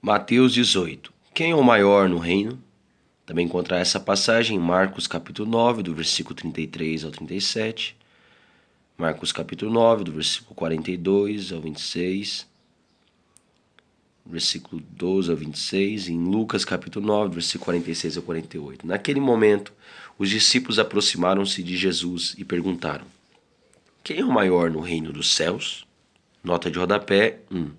Mateus 18. Quem é o maior no reino? Também encontrar essa passagem em Marcos capítulo 9, do versículo 33 ao 37. Marcos capítulo 9, do versículo 42 ao 26. Versículo 12 ao 26. E em Lucas capítulo 9, do versículo 46 ao 48. Naquele momento, os discípulos aproximaram-se de Jesus e perguntaram: quem é o maior no reino dos céus? Nota de rodapé 1.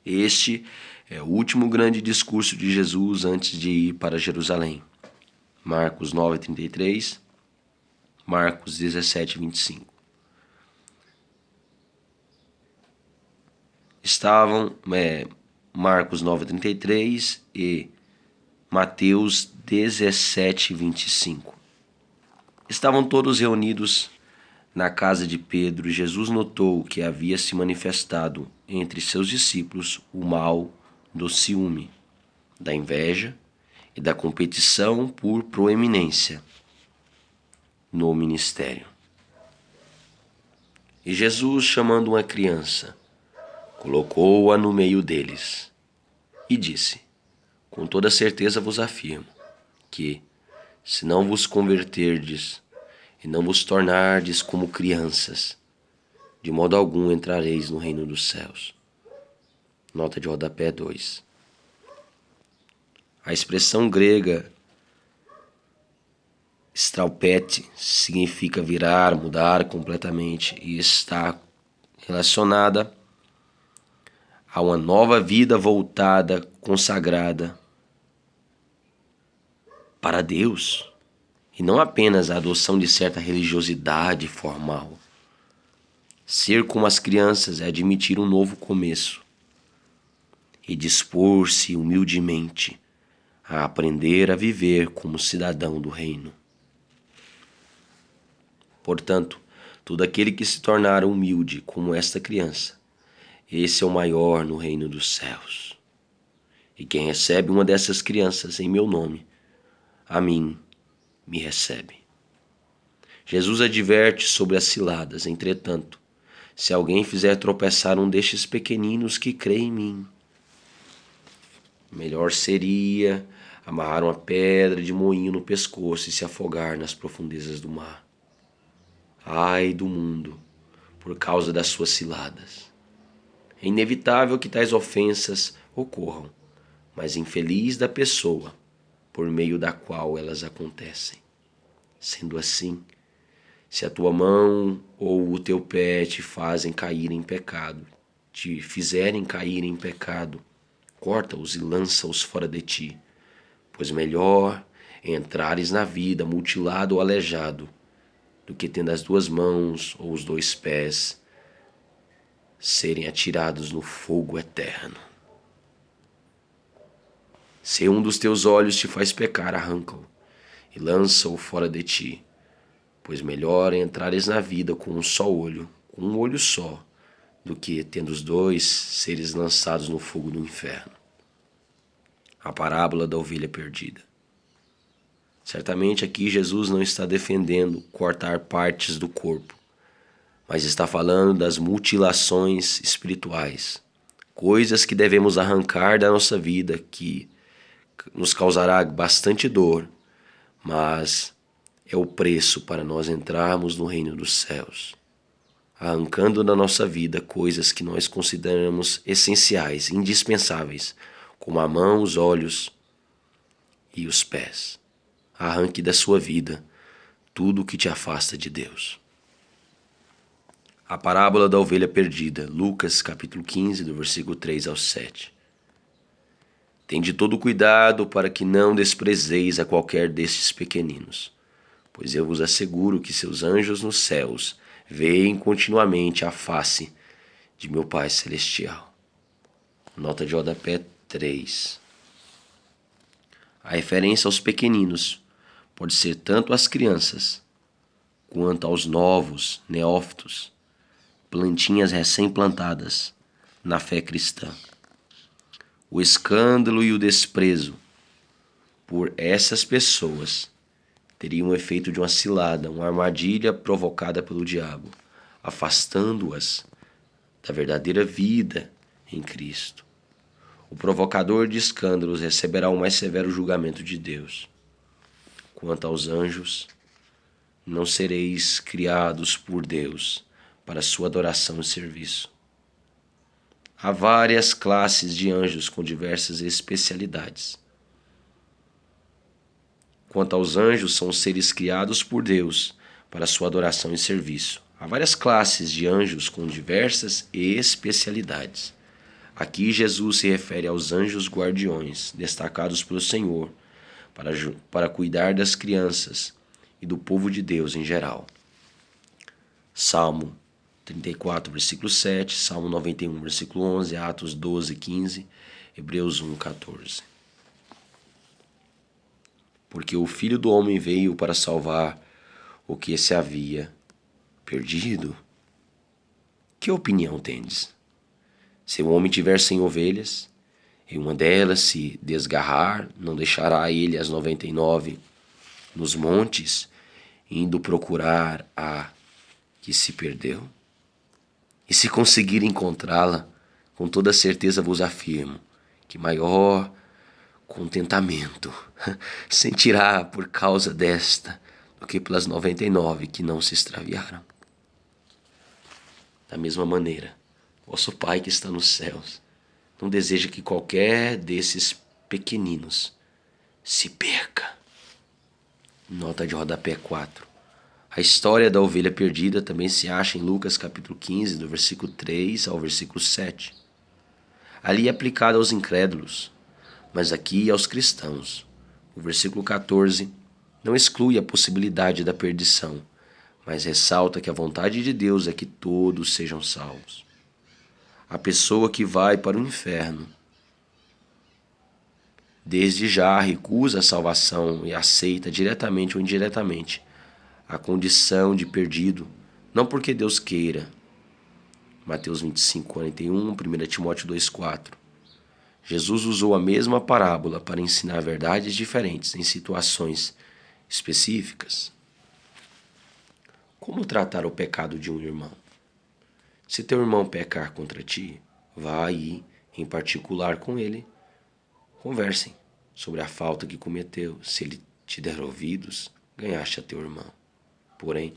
Este é o último grande discurso de Jesus antes de ir para Jerusalém. Marcos 9:33, Marcos 17:25. Estavam Marcos 9:33 e Mateus 17:25. Estavam todos reunidos na casa de Pedro. Jesus notou que havia se manifestado entre seus discípulos o mal do ciúme, da inveja e da competição por proeminência no ministério. E Jesus, chamando uma criança, colocou-a no meio deles e disse: com toda certeza vos afirmo que, se não vos converterdes e não vos tornardes como crianças, de modo algum entrareis no reino dos céus. Nota de rodapé 2. A expressão grega straupete significa virar, mudar completamente e está relacionada a uma nova vida voltada, consagrada para Deus, e não apenas a adoção de certa religiosidade formal. Ser como as crianças é admitir um novo começo e dispor-se humildemente a aprender a viver como cidadão do reino. Portanto, todo aquele que se tornar humilde como esta criança, esse é o maior no reino dos céus. E quem recebe uma dessas crianças em meu nome, a mim me recebe. Jesus adverte sobre as ciladas. Entretanto, se alguém fizer tropeçar um destes pequeninos que crê em mim, melhor seria amarrar uma pedra de moinho no pescoço e se afogar nas profundezas do mar. Ai do mundo, por causa das suas ciladas. É inevitável que tais ofensas ocorram, mas infeliz da pessoa por meio da qual elas acontecem. Sendo assim, se a tua mão ou o teu pé te fazem cair em pecado, te fizerem cair em pecado, corta-os e lança-os fora de ti, pois melhor é entrares na vida mutilado ou aleijado, do que tendo as duas mãos ou os dois pés serem atirados no fogo eterno. Se um dos teus olhos te faz pecar, arranca-o e lança-o fora de ti, pois melhor é entrares na vida com um só olho, com um olho só, do que, tendo os dois, seres lançados no fogo do inferno. A parábola da ovelha perdida. Certamente aqui Jesus não está defendendo cortar partes do corpo, mas está falando das mutilações espirituais, coisas que devemos arrancar da nossa vida, que nos causará bastante dor, mas é o preço para nós entrarmos no reino dos céus, arrancando da nossa vida coisas que nós consideramos essenciais, indispensáveis, como a mão, os olhos e os pés. Arranque da sua vida tudo o que te afasta de Deus. A parábola da ovelha perdida, Lucas capítulo 15, do versículo 3 ao 7. Tende todo cuidado para que não desprezeis a qualquer destes pequeninos, pois eu vos asseguro que seus anjos nos céus veem continuamente a face de meu Pai Celestial. Nota de rodapé 3. A referência aos pequeninos pode ser tanto às crianças quanto aos novos, neófitos, plantinhas recém-plantadas na fé cristã. O escândalo e o desprezo por essas pessoas teriam o efeito de uma cilada, uma armadilha provocada pelo diabo, afastando-as da verdadeira vida em Cristo. O provocador de escândalos receberá o mais severo julgamento de Deus. Quanto aos anjos, não sereis criados por Deus para sua adoração e serviço. Há várias classes de anjos com diversas especialidades. Quanto aos anjos, são seres criados por Deus para sua adoração e serviço. Há várias classes de anjos com diversas especialidades. Aqui Jesus se refere aos anjos guardiões, destacados pelo Senhor, para cuidar das crianças e do povo de Deus em geral. Salmo 34, versículo 7, Salmo 91, versículo 11, Atos 12, 15, Hebreus 1, 14. Porque o Filho do Homem veio para salvar o que se havia perdido. Que opinião tendes? Se o homem tiver 100 ovelhas, e uma delas se desgarrar, não deixará ele as 99 nos montes, indo procurar a que se perdeu? E se conseguir encontrá-la, com toda certeza vos afirmo que maior contentamento sentirá por causa desta do que pelas 99 que não se extraviaram. Da mesma maneira, vosso Pai que está nos céus não deseja que qualquer desses pequeninos se perca. Nota de rodapé 4. A história da ovelha perdida também se acha em Lucas capítulo 15, do versículo 3 ao versículo 7. Ali é aplicada aos incrédulos, mas aqui aos cristãos. O versículo 14 não exclui a possibilidade da perdição, mas ressalta que a vontade de Deus é que todos sejam salvos. A pessoa que vai para o inferno, desde já recusa a salvação e aceita diretamente ou indiretamente a condição de perdido, não porque Deus queira. Mateus 25, 41, 1 Timóteo 2, 4. Jesus usou a mesma parábola para ensinar verdades diferentes em situações específicas. Como tratar o pecado de um irmão? Se teu irmão pecar contra ti, vá aí, em particular com ele. Conversem sobre a falta que cometeu. Se ele te der ouvidos, ganhaste a teu irmão. Porém,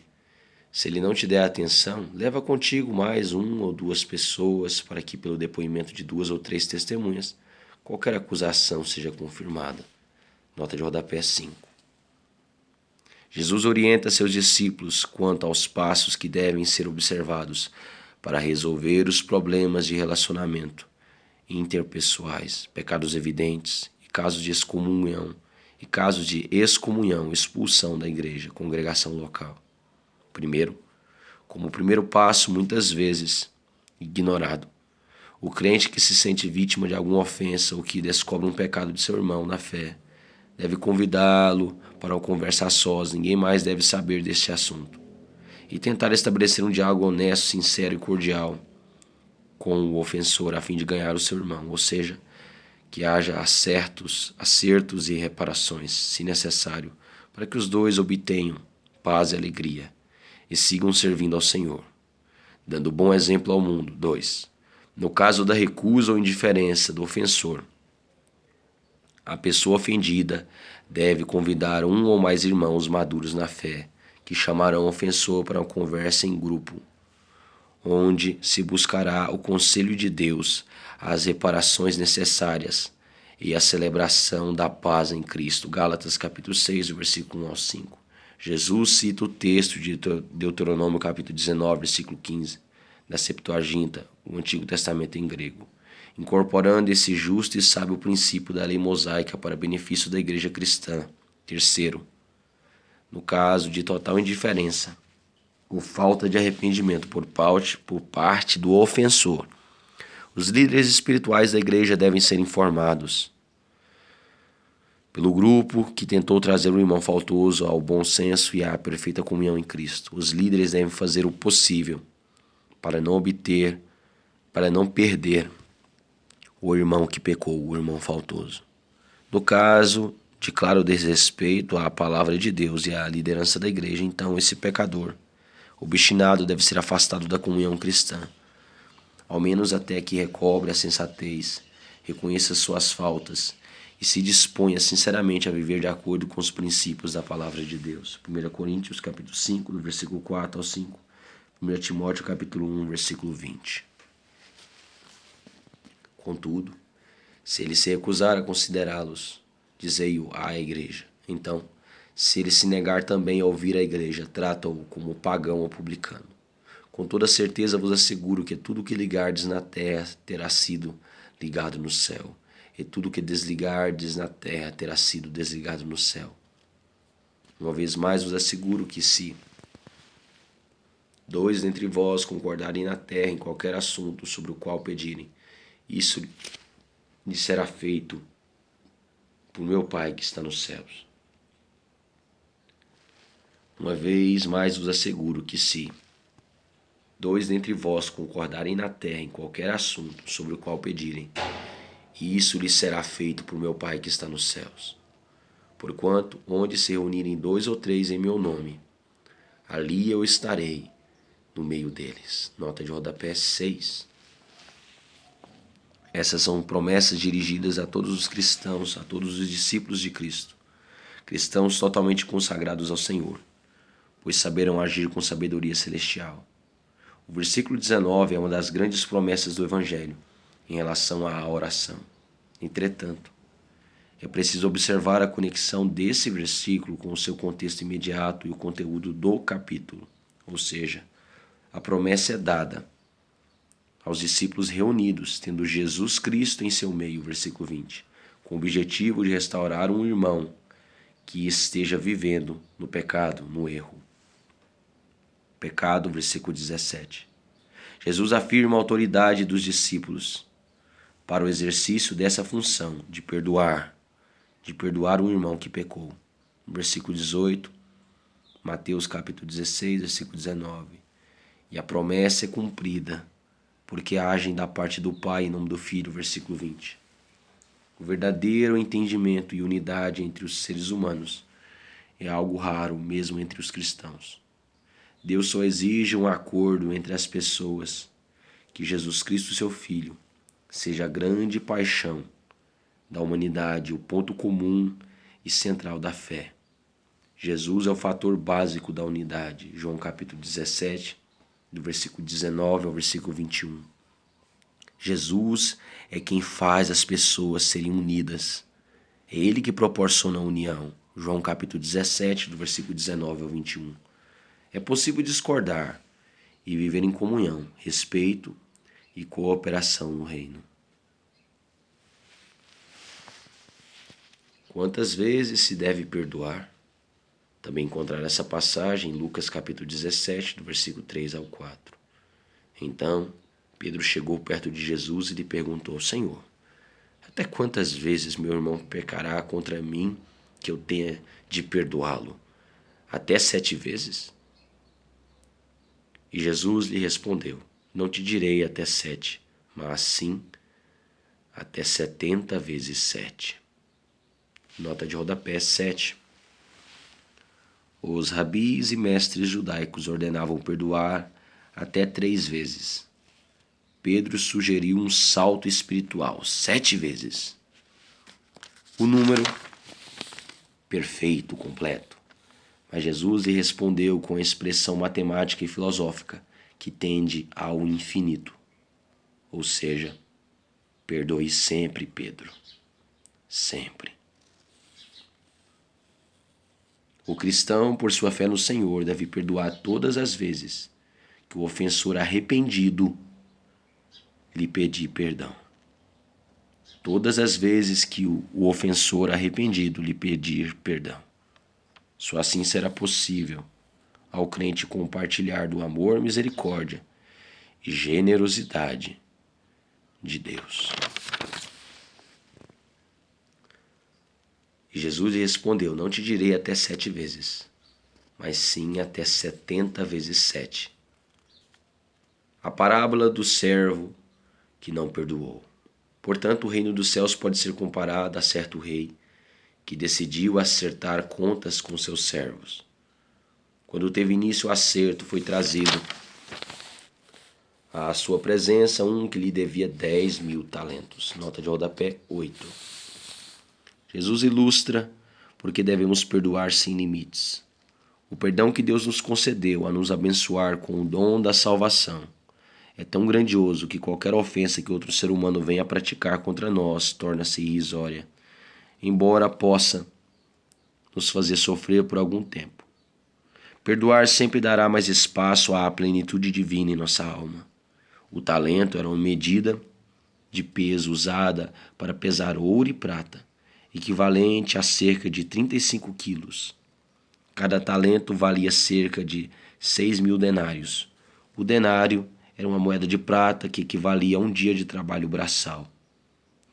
se ele não te der atenção, leva contigo mais 1 ou 2 pessoas para que, pelo depoimento de 2 ou 3 testemunhas, qualquer acusação seja confirmada. Nota de rodapé 5. Jesus orienta seus discípulos quanto aos passos que devem ser observados para resolver os problemas de relacionamento interpessoais, pecados evidentes e casos de excomunhão, expulsão da igreja, congregação local. Primeiro, como primeiro passo, muitas vezes ignorado, o crente que se sente vítima de alguma ofensa ou que descobre um pecado de seu irmão na fé, deve convidá-lo para uma conversa a sós, ninguém mais deve saber deste assunto, e tentar estabelecer um diálogo honesto, sincero e cordial com o ofensor a fim de ganhar o seu irmão, ou seja, que haja acertos e reparações, se necessário, para que os dois obtenham paz e alegria e sigam servindo ao Senhor, dando bom exemplo ao mundo. 2. No caso da recusa ou indiferença do ofensor, a pessoa ofendida deve convidar 1 ou mais irmãos maduros na fé, que chamarão o ofensor para uma conversa em grupo, onde se buscará o conselho de Deus, as reparações necessárias e a celebração da paz em Cristo. Gálatas capítulo 6, versículo 1 ao 5. Jesus cita o texto de Deuteronômio capítulo 19, versículo 15, da Septuaginta, o Antigo Testamento em grego, incorporando esse justo e sábio princípio da lei mosaica para benefício da igreja cristã. 3. No caso de total indiferença ou falta de arrependimento por parte do ofensor, os líderes espirituais da igreja devem ser informados pelo grupo que tentou trazer o irmão faltoso ao bom senso e à perfeita comunhão em Cristo. Os líderes devem fazer o possível para não perder o irmão que pecou, o irmão faltoso. No caso de claro desrespeito à palavra de Deus e à liderança da igreja, então esse pecador obstinado deve ser afastado da comunhão cristã, ao menos até que recobre a sensatez reconheça suas faltas e se disponha sinceramente a viver de acordo com os princípios da palavra de Deus. 1 Coríntios capítulo 5, do versículo 4 ao 5. 1 Timóteo capítulo 1, versículo 20. Contudo, se ele se recusar a considerá-los, dizei-o à igreja. Então, se ele se negar também a ouvir a igreja, trata-o como pagão ou publicano. Com toda certeza vos asseguro que tudo o que ligardes na terra terá sido ligado no céu, e tudo o que desligardes na terra terá sido desligado no céu. Uma vez mais vos asseguro que se dois dentre vós concordarem na terra em qualquer assunto sobre o qual pedirem, isso lhe será feito por meu Pai que está nos céus. Uma vez mais vos asseguro que se dois dentre vós concordarem na terra em qualquer assunto sobre o qual pedirem, e isso lhe será feito por meu Pai que está nos céus. Porquanto, onde se reunirem 2 ou 3 em meu nome, ali eu estarei no meio deles. Nota de rodapé 6. Essas são promessas dirigidas a todos os cristãos, a todos os discípulos de Cristo, cristãos totalmente consagrados ao Senhor, pois saberão agir com sabedoria celestial. O versículo 19 é uma das grandes promessas do Evangelho em relação à oração. Entretanto, é preciso observar a conexão desse versículo com o seu contexto imediato e o conteúdo do capítulo. Ou seja, a promessa é dada aos discípulos reunidos, tendo Jesus Cristo em seu meio, versículo 20, com o objetivo de restaurar um irmão que esteja vivendo no pecado, no erro. Pecado, versículo 17. Jesus afirma a autoridade dos discípulos para o exercício dessa função de perdoar um irmão que pecou. Versículo 18, Mateus capítulo 16, versículo 19. E a promessa é cumprida, porque agem da parte do Pai em nome do Filho, versículo 20. O verdadeiro entendimento e unidade entre os seres humanos é algo raro, mesmo entre os cristãos. Deus só exige um acordo entre as pessoas, que Jesus Cristo, seu Filho, seja a grande paixão da humanidade, o ponto comum e central da fé. Jesus é o fator básico da unidade. João capítulo 17, do versículo 19 ao versículo 21. Jesus é quem faz as pessoas serem unidas. É Ele que proporciona a união. João capítulo 17, do versículo 19 ao 21. É possível discordar e viver em comunhão, respeito e cooperação no reino. Quantas vezes se deve perdoar? Também encontrar essa passagem em Lucas capítulo 17, do versículo 3 ao 4. Então, Pedro chegou perto de Jesus e lhe perguntou: Senhor, até quantas vezes meu irmão pecará contra mim que eu tenha de perdoá-lo? Até 7 vezes? E Jesus lhe respondeu: Não te direi até 7, mas sim até 70 vezes 7. Nota de rodapé 7. Os rabis e mestres judaicos ordenavam perdoar até 3 vezes. Pedro sugeriu um salto espiritual, 7 vezes. O número perfeito, completo. Mas Jesus lhe respondeu com a expressão matemática e filosófica que tende ao infinito. Ou seja, perdoe sempre, Pedro. Sempre. O cristão, por sua fé no Senhor, deve perdoar todas as vezes que o ofensor arrependido lhe pedir perdão. Todas as vezes que o ofensor arrependido lhe pedir perdão. Só assim será possível ao crente compartilhar do amor, misericórdia e generosidade de Deus. E Jesus lhe respondeu: Não te direi até 7 vezes, mas sim até 70 vezes 7. A parábola do servo que não perdoou. Portanto, o reino dos céus pode ser comparado a certo rei que decidiu acertar contas com seus servos. Quando teve início o acerto, foi trazido à sua presença um que lhe devia 10.000 talentos. Nota de rodapé 8. Jesus ilustra porque devemos perdoar sem limites. O perdão que Deus nos concedeu a nos abençoar com o dom da salvação é tão grandioso que qualquer ofensa que outro ser humano venha praticar contra nós torna-se irrisória, embora possa nos fazer sofrer por algum tempo. Perdoar sempre dará mais espaço à plenitude divina em nossa alma. O talento era uma medida de peso usada para pesar ouro e prata, equivalente a cerca de 35 quilos. Cada talento valia cerca de 6.000 denários. O denário era uma moeda de prata que equivalia a um dia de trabalho braçal.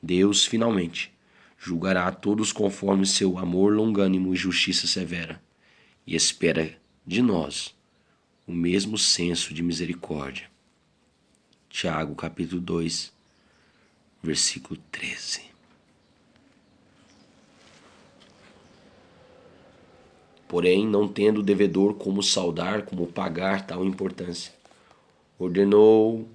Deus, finalmente, julgará a todos conforme seu amor longânimo e justiça severa, e espera de nós o mesmo senso de misericórdia. Tiago, capítulo 2, versículo 13. Porém, não tendo o devedor como saldar, como pagar tal importância, ordenou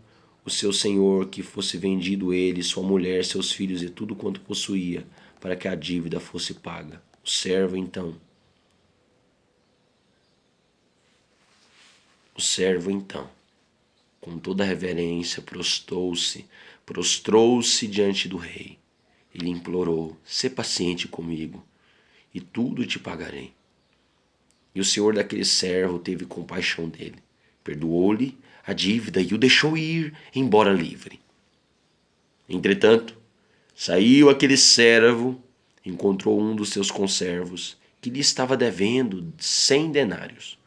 o seu senhor que fosse vendido ele, sua mulher, seus filhos e tudo quanto possuía, para que a dívida fosse paga. O servo então, com toda reverência, prostrou-se diante do rei. Ele implorou: "Sê paciente comigo, e tudo te pagarei." E o senhor daquele servo teve compaixão dele, perdoou-lhe a dívida e o deixou ir embora livre. Entretanto, saiu aquele servo, encontrou um dos seus conservos, que lhe estava devendo 100 denários.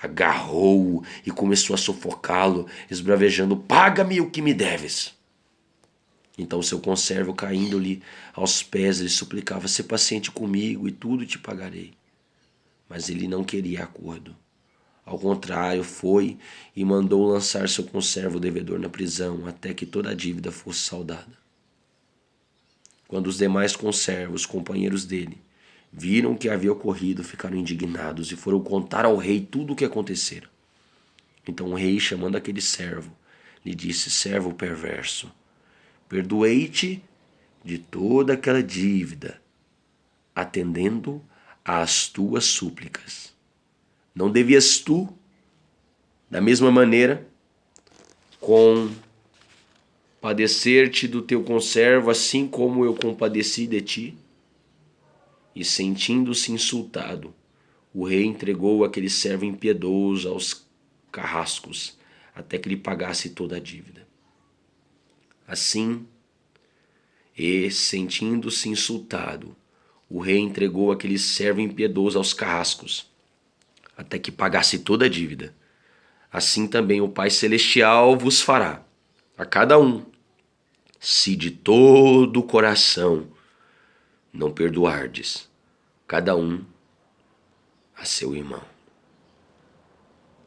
Agarrou-o e começou a sufocá-lo, esbravejando: "Paga-me o que me deves." Então seu conservo, caindo-lhe aos pés, lhe suplicava: "Sê paciente comigo e tudo te pagarei." Mas ele não queria acordo. Ao contrário, foi e mandou lançar seu conservo devedor na prisão até que toda a dívida fosse saldada. Quando os demais conservos, companheiros dele, viram o que havia ocorrido, ficaram indignados e foram contar ao rei tudo o que acontecera. Então o rei, chamando aquele servo, lhe disse: "Servo perverso, perdoei-te de toda aquela dívida, atendendo às tuas súplicas. Não devias tu, da mesma maneira, compadecer-te do teu conservo, assim como eu compadeci de ti?" E sentindo-se insultado, o rei entregou aquele servo impiedoso aos carrascos, até que lhe pagasse toda a dívida. Assim, sentindo-se insultado, o rei entregou aquele servo impiedoso aos carrascos, até que pagasse toda a dívida. Assim também o Pai Celestial vos fará, a cada um, se de todo o coração não perdoardes cada um a seu irmão.